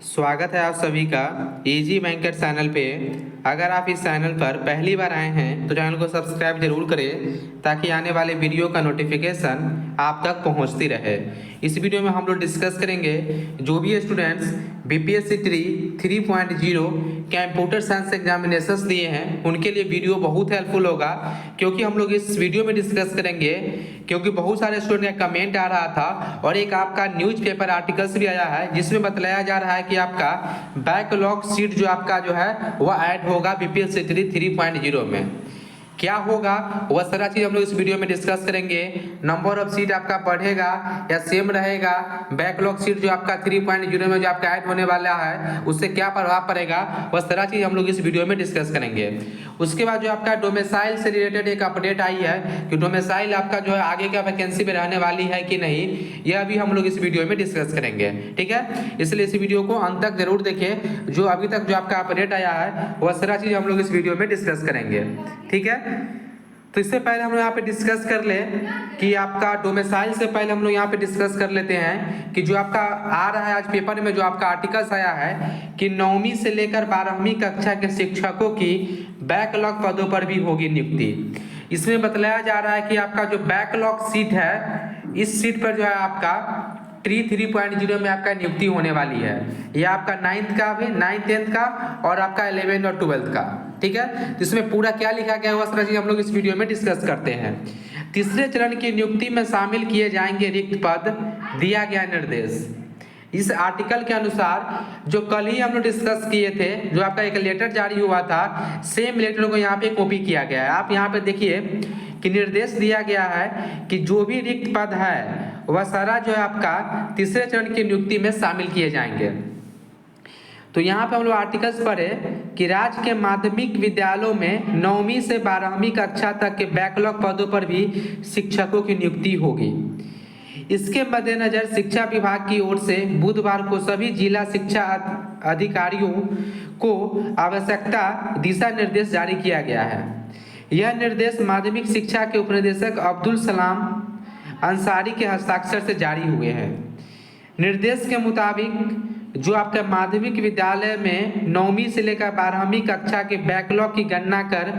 स्वागत है आप सभी का इजी बैंकर चैनल पे। अगर आप इस चैनल पर पहली बार आए हैं तो चैनल को सब्सक्राइब जरूर करें ताकि आने वाले वीडियो का नोटिफिकेशन आप तक पहुंचती रहे। इस वीडियो में हम लोग डिस्कस करेंगे जो भी students BPSC 3.0 computer science examinations दिए हैं उनके लिए वीडियो बहुत हेल्पफुल होगा, क्योंकि हम लोग इस वीडियो में डिस्कस करेंगे क्योंकि बहुत सारे स्टूडेंट का कमेंट आ रहा था और एक आपका न्यूज़पेपर आर्टिकल्स भी आया है जिसमें बतलाया जा रहा है कि आपका बैकलॉग सीट जो आपका जो है वह ऐड होगा बीपीएससी 3.0 में। क्या होगा वह सारा चीज हम लोग इस वीडियो में डिस्कस करेंगे। नंबर ऑफ सीट आपका बढ़ेगा या सेम रहेगा, बैकलॉग सीट जो आपका 3.0 में जो आपका ऐड होने वाला है उससे क्या प्रभाव पड़ेगा, वह सारा चीज हम लोग इस वीडियो में डिस्कस करेंगे। उसके बाद जो आपका डोमिसाइल से रिलेटेड एक अपडेट आई है कि डोमिसाइल आपका जो है आगे का वैकेंसी में रहने वाली है कि नहीं, यह भी हम लोग इस वीडियो में डिस्कस करेंगे। ठीक है, इसलिए इस वीडियो को अंत तक जरूर देखें। जो अभी तक जो आपका अपडेट आया है वह सारा चीज हम लोग इस वीडियो में डिस्कस करेंगे। ठीक है, तो इससे पहले हम लोग यहाँ पे डिस्कस कर ले कि आपका डोमिसाइल से पहले हम लोग यहाँ पे डिस्कस कर लेते हैं कि जो आपका आ रहा है आज पेपर में जो आपका आर्टिकल्स आया है कि 9वीं से लेकर 12वीं कक्षा के शिक्षकों की बैकलॉग पदों पर भी होगी नियुक्ति। इसमें बतलाया जा रहा है कि आपका जो बैकलॉग सीट है इस सीट पर जो है आपका 3.0 में आपका नियुक्ति होने वाली है। यह आपका 9th का भी 9th 10th का और आपका 11th और 12th का। ठीक है, तो इसमें पूरा क्या लिखा गया है वह सारा चीज हम लोग इस वीडियो में डिस्कस करते हैं। तीसरे चरण की नियुक्ति में शामिल किए जाएंगे रिक्त पद, दिया गया निर्देश। इस आर्टिकल के अनुसार जो कल ही हम लोग डिस्कस किए थे, जो आपका एक लेटर जारी हुआ था, सेम लेटर को यहाँ पे कॉपी किया गया है। आप यहाँ पे देखिए कि निर्देश दिया गया है कि जो भी रिक्त पद है वह सारा जो है आपका तीसरे चरण की नियुक्ति में शामिल किए जाएंगे। तो यहाँ पे हम लोग आर्टिकल्स पढ़े कि राज्य के माध्यमिक विद्यालयों में 9वीं से 12वीं कक्षा तक के बैकलॉग पदों पर भी शिक्षकों की नियुक्ति होगी। इसके मद्देनजर शिक्षा विभाग की ओर से बुधवार को सभी जिला शिक्षा अधिकारियों को आवश्यकता दिशा निर्देश जारी किया गया है। यह निर्देश माध्यमिक शिक्षा के उपनिदेशक अब्दुल सलाम अंसारी के हस्ताक्षर से जारी हुए हैं। निर्देश के मुताबिक जो आपके माध्यमिक विद्यालय में 9वीं से लेकर 12वीं कक्षा के बैकलॉग की गणना कर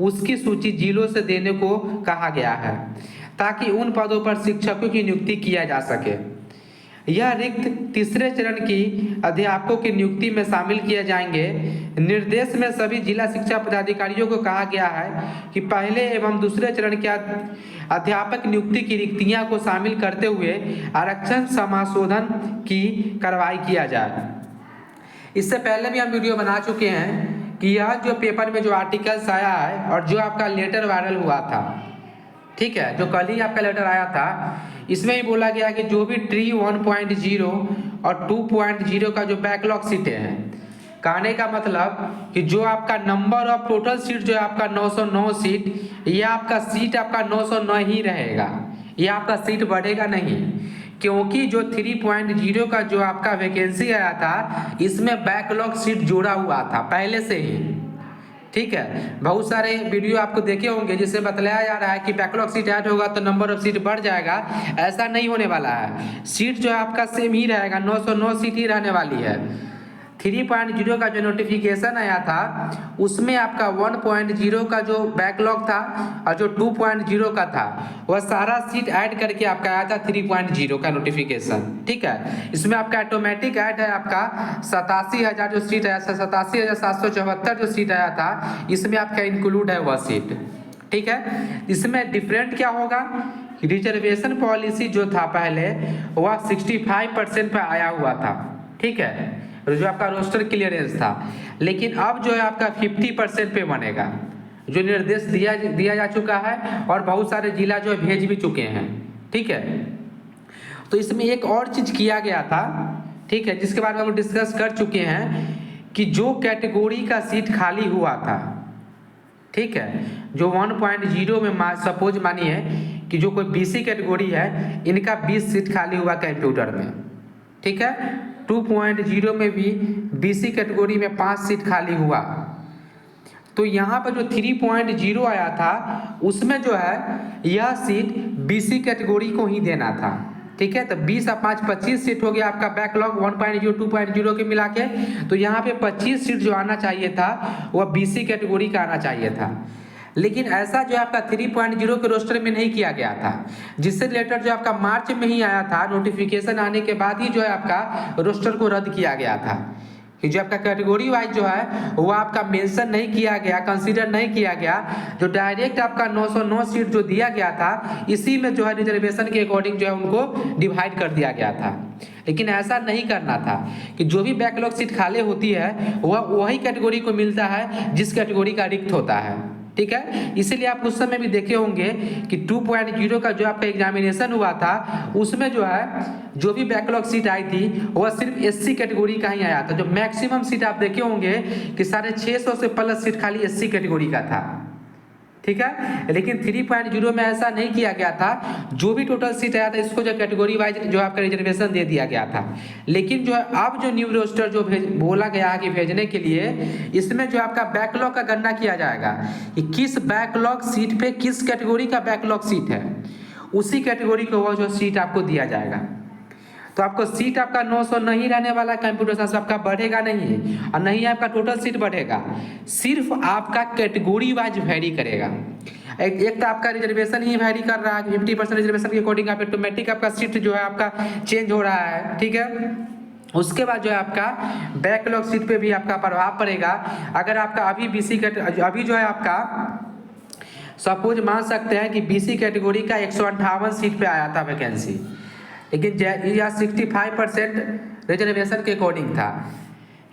उसकी सूची जिलों से देने को कहा गया है ताकि उन पदों पर शिक्षकों की नियुक्ति किया जा सके। यह रिक्त तीसरे चरण की अध्यापकों की नियुक्ति में शामिल किए जाएंगे। निर्देश में सभी जिला शिक्षा पदाधिकारियों को कहा गया है कि पहले एवं दूसरे चरण के अध्यापक नियुक्ति की रिक्तियां को शामिल करते हुए आरक्षण समाशोधन की कार्रवाई किया जाए। इससे पहले भी हम वीडियो बना चुके हैं कि यह जो पेपर में जो आर्टिकल्स आया है और जो आपका लेटर वायरल हुआ था, ठीक है, जो कल ही आपका लेटर आया था, इसमें ही बोला गया कि जो भी 1.0 और 2.0 का जो बैकलॉग सीटें हैं, कहने का मतलब कि जो आपका नंबर ऑफ टोटल सीट जो है आपका 909 सीट, यह आपका सीट आपका 909 ही रहेगा, यह आपका सीट बढ़ेगा नहीं, क्योंकि जो 3.0 का जो आपका वैकेंसी आया था इसमें बैकलॉग सीट जोड़ा हुआ था पहले से ही। ठीक है, बहुत सारे वीडियो आपको देखे होंगे जिससे बतलाया जा रहा है कि बैकलॉग सीट ऐड होगा तो नंबर ऑफ सीट बढ़ जाएगा। ऐसा नहीं होने वाला है, सीट जो है आपका सेम ही रहेगा, 909 सीट ही रहने वाली है। 3.0 का जो नोटिफिकेशन आया था उसमें आपका 1.0 का जो बैकलॉग था और जो 2.0 का था वह सारा सीट ऐड करके आपका आया था 3.0 का नोटिफिकेशन। ठीक है, इसमें आपका ऑटोमेटिक ऐड है आपका 87,000 जो सीट आया था, 87,774 जो सीट आया था, इसमें आपका इंक्लूड है वह सीट। ठीक है, इसमें डिफरेंट क्या होगा, रिजर्वेशन पॉलिसी जो था पहले वह 65% पे आया हुआ था। ठीक है, जो आपका रोस्टर क्लियरेंस था, लेकिन अब जो है आपका 50% पे बनेगा, जो निर्देश दिया जा चुका है और बहुत सारे जिला जो है भेज भी चुके हैं। ठीक है, तो इसमें एक और चीज किया गया था, ठीक है, जिसके बारे में हम डिस्कस कर चुके हैं कि जो कैटेगरी का सीट खाली हुआ था, ठीक है, जो 1.0 में सपोज मानिए कि जो कोई बीसी कैटेगरी है इनका 20 सीट खाली हुआ कंप्यूटर में। ठीक है, 2.0 में भी बीसी कैटेगरी में 5 सीट खाली हुआ, तो यहाँ पर जो 3.0 आया था उसमें जो है यह सीट बीसी कैटेगरी को ही देना था। ठीक है। तो 20 और 5 25 सीट हो गया आपका बैकलॉग 1.0 2.0 के मिला के। तो यहाँ पे 25 सीट जो आना चाहिए था वह BC कैटेगरी का आना चाहिए था, लेकिन ऐसा जो आपका 3.0 के रोस्टर में नहीं किया गया था, जिससे रिलेटेड जो आपका मार्च में ही आया था, नोटिफिकेशन आने के बाद ही जो है आपका रोस्टर को रद्द किया गया था कि जो आपका कैटेगरी वाइज जो है वो आपका मेंशन नहीं किया गया, कंसीडर नहीं किया गया। जो डायरेक्ट आपका 909 सीट जो दिया गया था, इसी में जो है रिजर्वेशन के अकॉर्डिंग जो है उनको डिवाइड कर दिया गया था। लेकिन ऐसा नहीं करना था कि जो भी बैकलॉग सीट खाली होती है वह वही कैटेगरी को मिलता है जिस कैटेगरी का रिक्त होता है, ठीक है। इसीलिए आप उस समय भी देखे होंगे कि 2.0 का जो आपका एग्जामिनेशन हुआ था उसमें जो है जो भी बैकलॉग सीट आई थी वह सिर्फ SC कैटेगरी का ही आया था। जो मैक्सिमम सीट आप देखे होंगे कि 650 से प्लस सीट खाली SC कैटेगरी का था, ठीक है। लेकिन 3.0 में ऐसा नहीं किया गया था, जो भी टोटल सीट आया था इसको जो कैटेगरी वाइज जो आपका रिजर्वेशन दे दिया गया था। लेकिन जो है अब जो न्यू रोस्टर जो बोला गया है कि भेजने के लिए, इसमें जो आपका बैकलॉग का गणना किया जाएगा कि किस बैकलॉग सीट पे किस कैटेगरी का बैकलॉग सीट है, उसी कैटेगरी को वो जो सीट आपको दिया जाएगा। तो आपको सीट आपका 900 नहीं रहने वाला, कंप्यूटर साइंस आपका बढ़ेगा नहीं, और नहीं आपका टोटल सीट बढ़ेगा, सिर्फ आपका कैटेगरी वाइज वेरी करेगा। एक तो आपका रिजर्वेशन ही वेरी कर रहा है, 50% रिजर्वेशन के अकॉर्डिंग आप ऑटोमेटिक आपका सीट जो है आपका चेंज हो रहा है, ठीक है। उसके बाद जो है आपका बैकलॉग सीट पे भी आपका प्रभाव पड़ेगा। अगर आपका अभी BC अभी जो है आपका सपोज मान सकते हैं कि BC कैटेगरी का 158 सीट पे आया था वैकेंसी, लेकिन यह 65% रिजर्वेशन के अकॉर्डिंग था।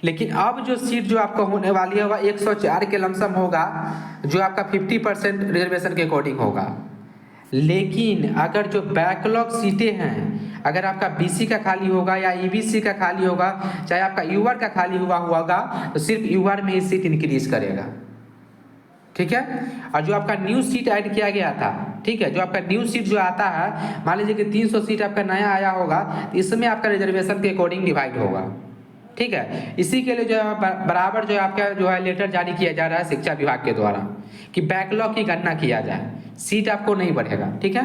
लेकिन अब जो सीट जो आपका होने वाली है वह 104 के लमसम होगा, जो आपका 50% रिजर्वेशन के अकॉर्डिंग होगा। लेकिन अगर जो बैकलॉग सीटें हैं, अगर आपका BC का खाली होगा या EBC का खाली होगा, चाहे आपका UR का खाली हुआ होगा, तो सिर्फ UR में ही सीट इंक्रीज करेगा, ठीक है। और जो आपका न्यू सीट ऐड किया गया था, ठीक है, जो आपका न्यू सीट जो आता है, मान लीजिए कि 300 सीट आपका नया आया होगा, तो इसमें आपका रिजर्वेशन के अकॉर्डिंग डिवाइड होगा, ठीक है। इसी के लिए जो है बराबर जो है आपका जो है लेटर जारी किया जा रहा है शिक्षा विभाग के द्वारा कि बैकलॉग की गणना किया जाए, सीट आपको नहीं बढ़ेगा, ठीक है।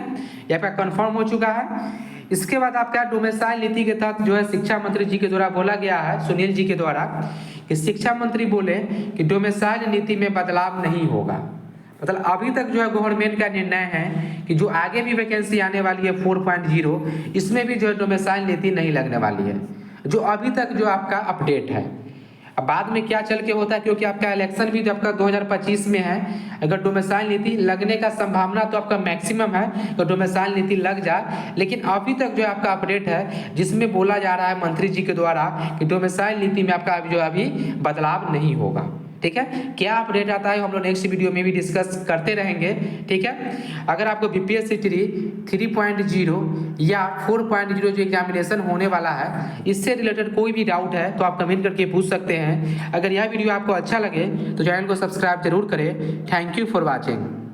ये आपका कन्फर्म हो चुका है। इसके बाद आपका डोमेसाइल नीति के तहत जो है शिक्षा मंत्री जी के द्वारा बोला गया है, सुनील जी के द्वारा, कि शिक्षा मंत्री बोले कि डोमेसाइल नीति में बदलाव नहीं होगा। मतलब अभी तक जो है गवर्नमेंट का निर्णय है कि जो आगे भी वैकेंसी आने वाली है 4.0, इसमें भी जो है डोमेसाइल नीति नहीं लगने वाली है, जो अभी तक जो आपका अपडेट है। अब बाद में क्या चल के होता है, क्योंकि आपका इलेक्शन भी आपका 2025 में है, अगर डोमेसाइल नीति लगने का संभावना तो आपका मैक्सिमम है तो डोमेसाइल नीति लग जाए। लेकिन अभी तक जो आपका अपडेट है जिसमें बोला जा रहा है मंत्री जी के द्वारा कि डोमेसाइल नीति में आपका जो अभी बदलाव नहीं होगा, ठीक है। क्या अपडेट आता है हम लोग नेक्स्ट वीडियो में भी डिस्कस करते रहेंगे, ठीक है। अगर आपको BPSC 3.0 या 4.0 जो एग्जामिनेशन होने वाला है, इससे रिलेटेड कोई भी डाउट है तो आप कमेंट करके पूछ सकते हैं। अगर यह वीडियो आपको अच्छा लगे तो चैनल को सब्सक्राइब जरूर करें। Thank you for watching.